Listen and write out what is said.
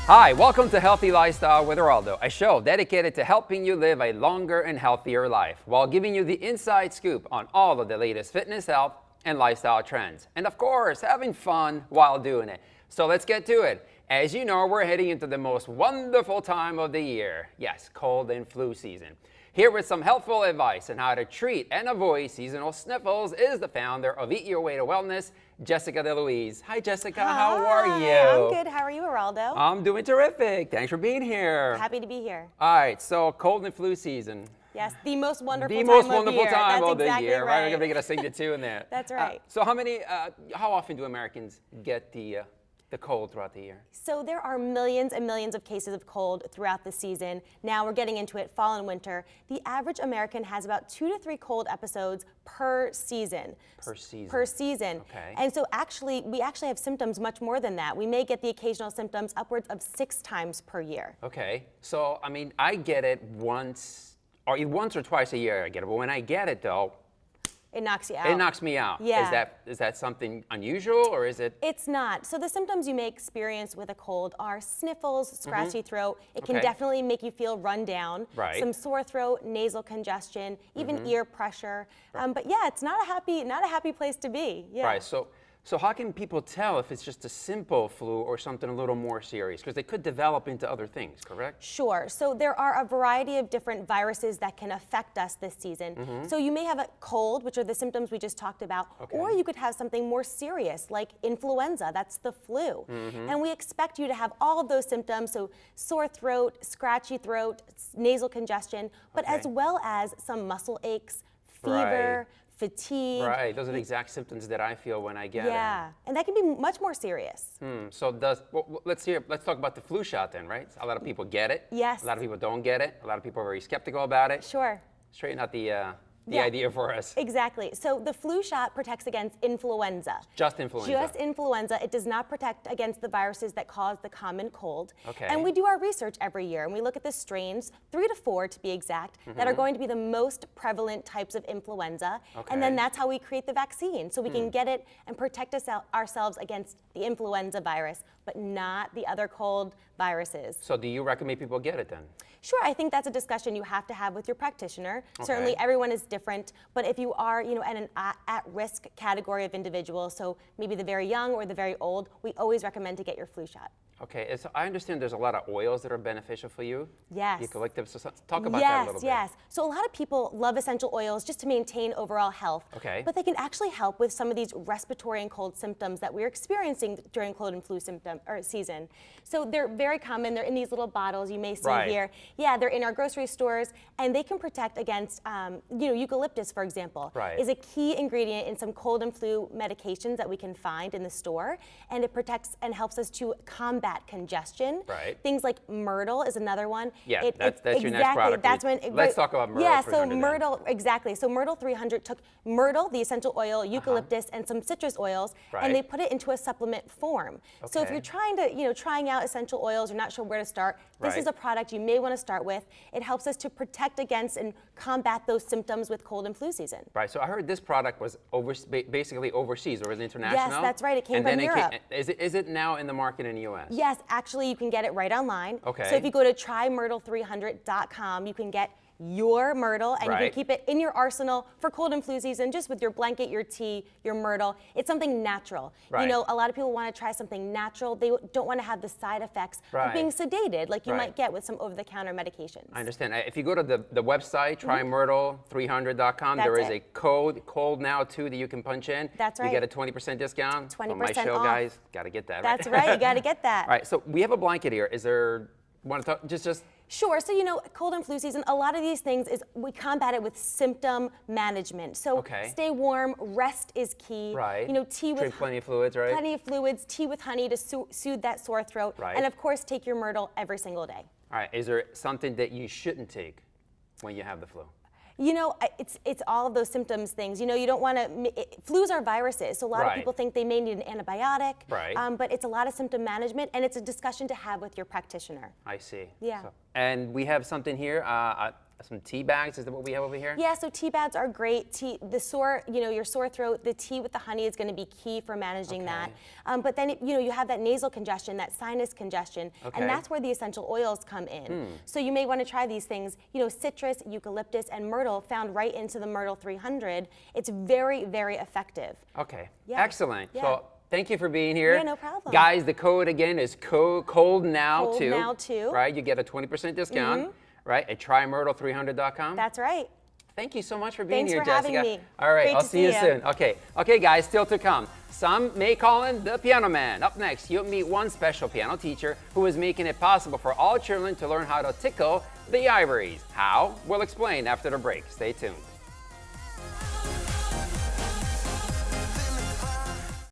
Hi, welcome to Healthy Lifestyle with Eraldo, a show dedicated to helping you live a longer and healthier life while giving you the inside scoop on all of the latest fitness, health, and lifestyle trends. And of course, having fun while doing it. So let's get to it. As you know, we're heading into the most wonderful time of the year. Yes, cold and flu season. Here with some helpful advice on how to treat and avoid seasonal sniffles is the founder of Eat Your Way to Wellness, Jessica DeLuise. Hi, Jessica. Hi, how are you? I'm good. How are you, Eraldo? I'm doing terrific. Thanks for being here. Happy to be here. All right, so cold and flu season. Yes, the most wonderful The time most of wonderful year. time That's of the exactly year, right? right? We're going to sing the two in there. That's right. So how often do Americans get the cold throughout the year? So there are millions and millions of cases of cold throughout the season. Now we're getting into it, fall and winter. The average American has about 2 to 3 cold episodes per season. Per season. Per season. Okay. And so we actually have symptoms much more than that. We may get the occasional symptoms upwards of 6 times per year. Okay. So, I mean, I get it once or twice a year I get it. But when I get it, though, It knocks you out. it knocks me out. Yeah. Is that something unusual, or is it? It's not. So the symptoms you may experience with a cold are sniffles, scratchy throat. It can Okay. definitely make you feel run down. Right. Some sore throat, nasal congestion, even ear pressure. But yeah, it's not a happy place to be. Yeah. Right. So how can people tell if it's just a simple flu or something a little more serious? Because they could develop into other things, correct? Sure. So there are a variety of different viruses that can affect us this season. So you may have a cold, which are the symptoms we just talked about, or you could have something more serious like influenza. That's the flu. And we expect you to have all of those symptoms, so sore throat, scratchy throat, nasal congestion, but as well as some muscle aches, fever, fatigue. Right. Those are the exact symptoms that I feel when I get Yeah, and that can be much more serious. So let's talk about the flu shot then, right? A lot of people get it. Yes. A lot of people don't get it. A lot of people are very skeptical about it. Sure. Straighten out the Yeah. idea for us. Exactly. So the flu shot protects against influenza. Just influenza. Just influenza. It does not protect against the viruses that cause the common cold. Okay. And we do our research every year, and we look at the strains, 3 to 4 to be exact, that are going to be the most prevalent types of influenza. And then Okay. that's how we create the vaccine, so we can get it and protect ourselves against the influenza virus, but not the other cold viruses. So do you recommend people get it then? Sure, I think that's a discussion you have to have with your practitioner. Certainly everyone is different, but if you are, at an at-risk category of individual, so maybe the very young or the very old, we always recommend to get your flu shot. Okay, so I understand there's a lot of oils that are beneficial for you. Yes. Eucalyptus. So talk about that a little bit. Yes. So a lot of people love essential oils just to maintain overall health. Okay. But they can actually help with some of these respiratory and cold symptoms that we're experiencing during cold and flu season. So they're very common. They're in these little bottles you may see Right. here. Yeah, they're in our grocery stores, and they can protect against, eucalyptus, for example, Right. is a key ingredient in some cold and flu medications that we can find in the store, and it protects and helps us to combat congestion. Right. Things like Myrtle is another one. Yeah, that's your next product. Let's talk about Myrtol300 Yeah, so then. Myrtle, exactly. So Myrtol300 took myrtle, the essential oil, eucalyptus, and some citrus oils, Right. and they put it into a supplement form. So if Okay. you're trying out essential oils, you're not sure where to start, this Right. is a product you may want to start with. It helps us to protect against and combat those symptoms with cold and flu season. Right, so I heard this product was basically overseas, or was it international? Yes, that's right. It came And from then Europe. Is it now in the market in the U.S.? Yes, actually, you can get it right online. Okay. So if you go to trymyrtle300.com, you can get your Myrtle, and you Right. can keep it in your arsenal for cold and flu season, just with your blanket, your tea, your Myrtle. It's something natural. Right. A lot of people want to try something natural. They don't want to have the side effects Right. of being sedated, like you Right. might get with some over-the-counter medications. I understand. If you go to the website, trymyrtle300.com, there is That's a it. code, cold now too, that you can punch in. That's You right. get a 20% discount. 20% on my show, off. guys. Got to get that. That's right. You got to get that. All right, so we have a blanket here. Is there, want to talk, just Sure. So, cold and flu season, a lot of these things we combat it with symptom management. So Okay. stay warm, rest is key. Right. Tea with Drink plenty of fluids, right? Plenty of fluids, tea with honey to soothe that sore throat. Right. And of course, take your Myrtle every single day. All right, is there something that you shouldn't take when you have the flu? It's all of those symptoms things. You don't want to. Flus are viruses, so a lot of Right. people think they may need an antibiotic. Right. But it's a lot of symptom management, and it's a discussion to have with your practitioner. I see. Yeah. And we have something here. some tea bags. Is that what we have over here? Yeah, so tea bags are great. Tea, the sore, your sore throat, the tea with the honey is going to be key for managing that. But then, you have that nasal congestion, that sinus congestion, and that's where the essential oils come in. So you may want to try these things. Citrus, eucalyptus, and myrtle found right into the Myrtol300. It's very, very effective. Okay, Yeah. excellent. Yeah. So thank you for being here. Yeah, no problem. Guys, the code again is cold now Cold too. now too. Right, you get a 20% discount. Right, at trymyrtle300.com. That's right. Thank you so much for being Thanks here, for Jessica. having me. All right, Great I'll to see you see soon. Okay, guys, still to come. Some may call him the Piano Man. Up next, you'll meet one special piano teacher who is making it possible for all children to learn how to tickle the ivories. How? We'll explain after the break. Stay tuned.